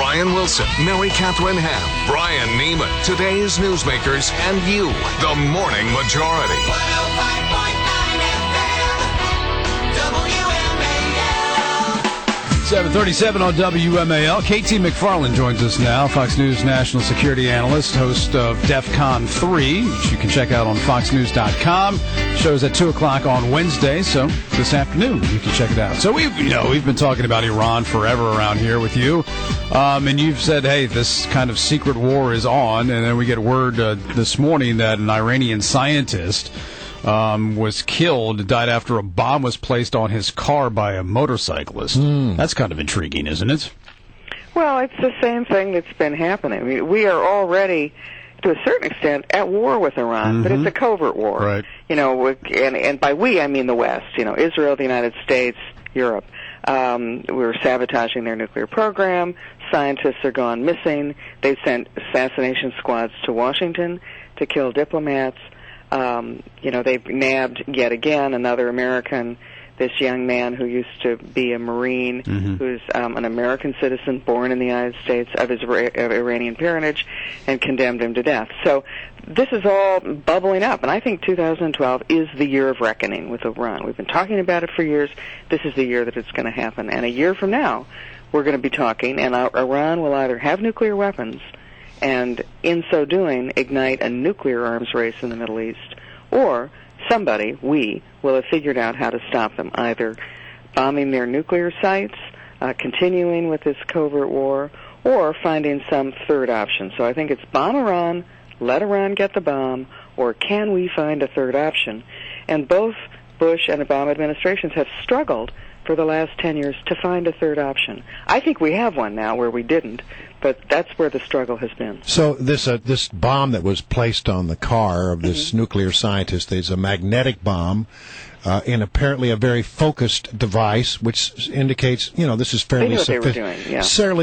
Brian Wilson, Mary Catherine Ham, Brian Neiman, today's newsmakers, and you, the Morning Majority. 7:37 on WMAL. KT McFarland joins us now, Fox News national security analyst, host of DEFCON 3, which you can check out on foxnews.com. Shows at 2 o'clock on Wednesday, so this afternoon you can check it out. So we've been talking about Iran forever around here with you, and you've said, hey, this kind of secret war is on, and then we get word this morning that an Iranian scientist was killed, died after a bomb was placed on his car by a motorcyclist. That's kind of intriguing, isn't it? Well, it's the same thing that's been happening. I mean, we are already, to a certain extent, at war with Iran, but it's a covert war. Right. And by we, I mean the West. Israel, the United States, Europe. We're sabotaging their nuclear program. Scientists are gone missing. They've sent assassination squads to Washington to kill diplomats. They've nabbed yet again another American, this young man who used to be a Marine, who's an American citizen born in the United States of Iranian parentage, and condemned him to death. So this is all bubbling up, and I think 2012 is the year of reckoning with Iran. We've been talking about it for years. This is the year that it's going to happen. And a year from now, we're going to be talking, and Iran will either have nuclear weapons and in so doing ignite a nuclear arms race in the Middle East, or we will have figured out how to stop them, either bombing their nuclear sites, continuing with this covert war, or finding some third option. So I think it's bomb Iran, let Iran get the bomb, or can we find a third option? And both Bush and Obama administrations have struggled for the last 10 years to find a third option. I think we have one now where we didn't, but that's where the struggle has been. So this bomb that was placed on the car of this nuclear scientist is a magnetic bomb in apparently a very focused device, which indicates, this is fairly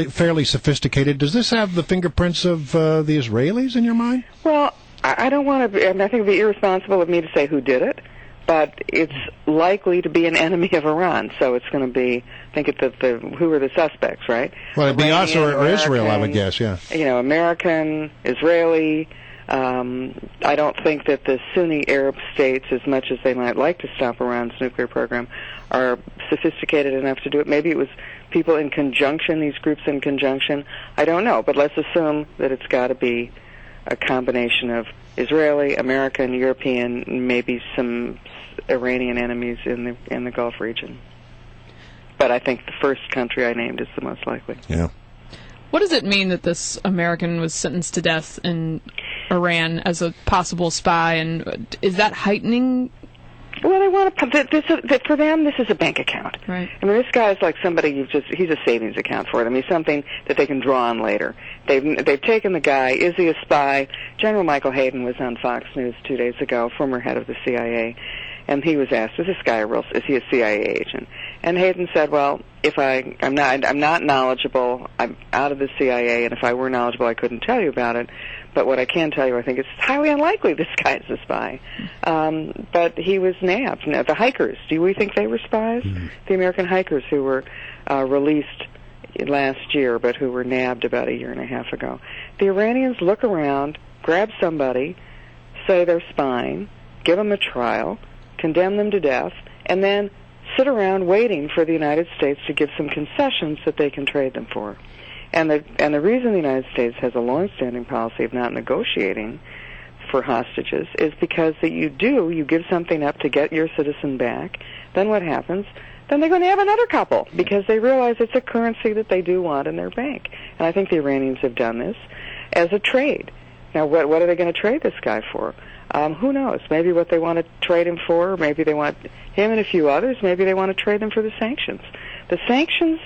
fairly sophisticated. Does this have the fingerprints of the Israelis in your mind? Well, I don't want to. I think it would be irresponsible of me to say who did it. But it's likely to be an enemy of Iran, so it's going to be, who are the suspects, right? Well, it'd be us or Israel, I would guess, yeah. American, Israeli. I don't think that the Sunni Arab states, as much as they might like to stop Iran's nuclear program, are sophisticated enough to do it. Maybe it was people in conjunction, these groups in conjunction. I don't know, but let's assume that it's got to be a combination of Israeli, American, European, maybe some Iranian enemies in the Gulf region. But I think the first country I named is the most likely. Yeah. What does it mean that this American was sentenced to death in Iran as a possible spy, and is that heightening? Well, they want to. For them, this is a bank account. Right. I mean, this guy is like somebody he's a savings account for them. He's something that they can draw on later. They've taken the guy. Is he a spy? General Michael Hayden was on Fox News 2 days ago, former head of the CIA, and he was asked, is he a CIA agent? And Hayden said, well, I'm not knowledgeable. I'm out of the CIA, and if I were knowledgeable, I couldn't tell you about it. But what I can tell you, I think it's highly unlikely this guy is a spy. But he was nabbed. Now, the hikers, do we think they were spies? The American hikers who were released last year, but who were nabbed about a year and a half ago. The Iranians look around, grab somebody, say they're spying, give them a trial, condemn them to death, and then sit around waiting for the United States to give some concessions that they can trade them for. And the reason the United States has a long-standing policy of not negotiating for hostages is because that you give something up to get your citizen back. Then what happens? Then they're going to have another couple because they realize it's a currency that they do want in their bank. And I think the Iranians have done this as a trade. Now, what are they going to trade this guy for? Who knows? Maybe what they want to trade him for, maybe they want him and a few others, maybe they want to trade them for the sanctions. The sanctions,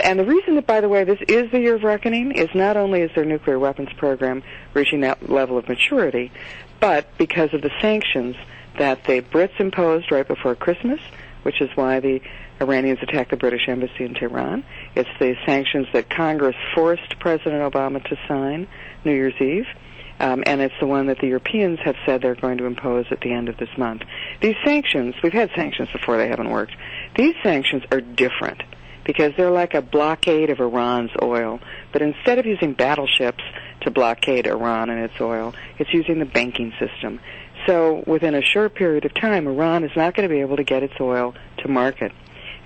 and the reason that, by the way, this is the year of reckoning is not only is their nuclear weapons program reaching that level of maturity, but because of the sanctions that the Brits imposed right before Christmas, which is why the Iranians attacked the British embassy in Tehran. It's the sanctions that Congress forced President Obama to sign New Year's Eve. And it's the one that the Europeans have said they're going to impose at the end of this month. These sanctions, we've had sanctions before, they haven't worked. These sanctions are different because they're like a blockade of Iran's oil. But instead of using battleships to blockade Iran and its oil, it's using the banking system. So within a short period of time, Iran is not going to be able to get its oil to market.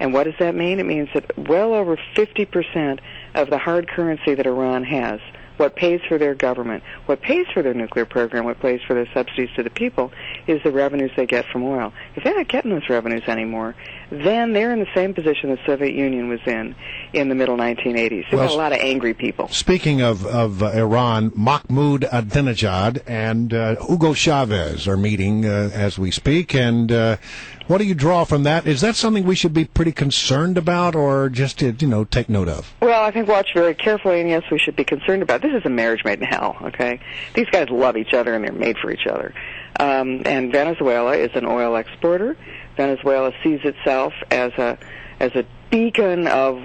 And what does that mean? It means that well over 50% of the hard currency that Iran has, what pays for their government, what pays for their nuclear program, what pays for their subsidies to the people, is the revenues they get from oil. If they're not getting those revenues anymore, then they're in the same position the Soviet Union was in the middle 1980s. There were a lot of angry people. Speaking of Iran, Mahmoud Ahmadinejad and Hugo Chavez are meeting as we speak, and what do you draw from that? Is that something we should be pretty concerned about, or just to, take note of? Well, I think watch very carefully, and yes, we should be concerned about. This is a marriage made in hell, okay? These guys love each other, and they're made for each other. And Venezuela is an oil exporter. Venezuela sees itself as a beacon of,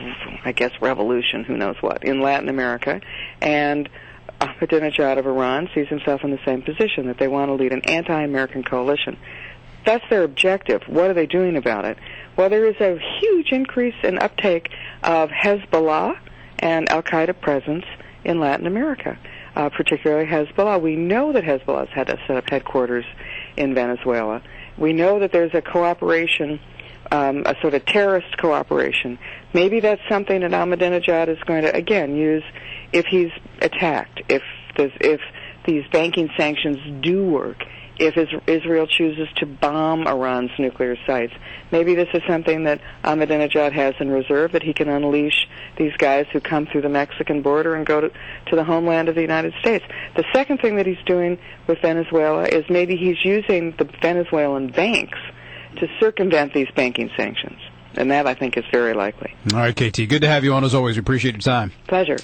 I guess, revolution, who knows what, in Latin America. And Ahmadinejad of Iran sees himself in the same position, that they want to lead an anti-American coalition. That's their objective. What are they doing about it? Well, there is a huge increase in uptake of Hezbollah and al-Qaeda presence in Latin America, particularly Hezbollah. We know that Hezbollah has had to set up headquarters in Venezuela. We know that there's a cooperation, a sort of terrorist cooperation. Maybe that's something that Ahmadinejad is going to, again, use if he's attacked, if these banking sanctions do work, if Israel chooses to bomb Iran's nuclear sites. Maybe this is something that Ahmadinejad has in reserve, that he can unleash these guys who come through the Mexican border and go to the homeland of the United States. The second thing that he's doing with Venezuela is maybe he's using the Venezuelan banks to circumvent these banking sanctions. And that, I think, is very likely. All right, KT, good to have you on as always. We appreciate your time. Pleasure.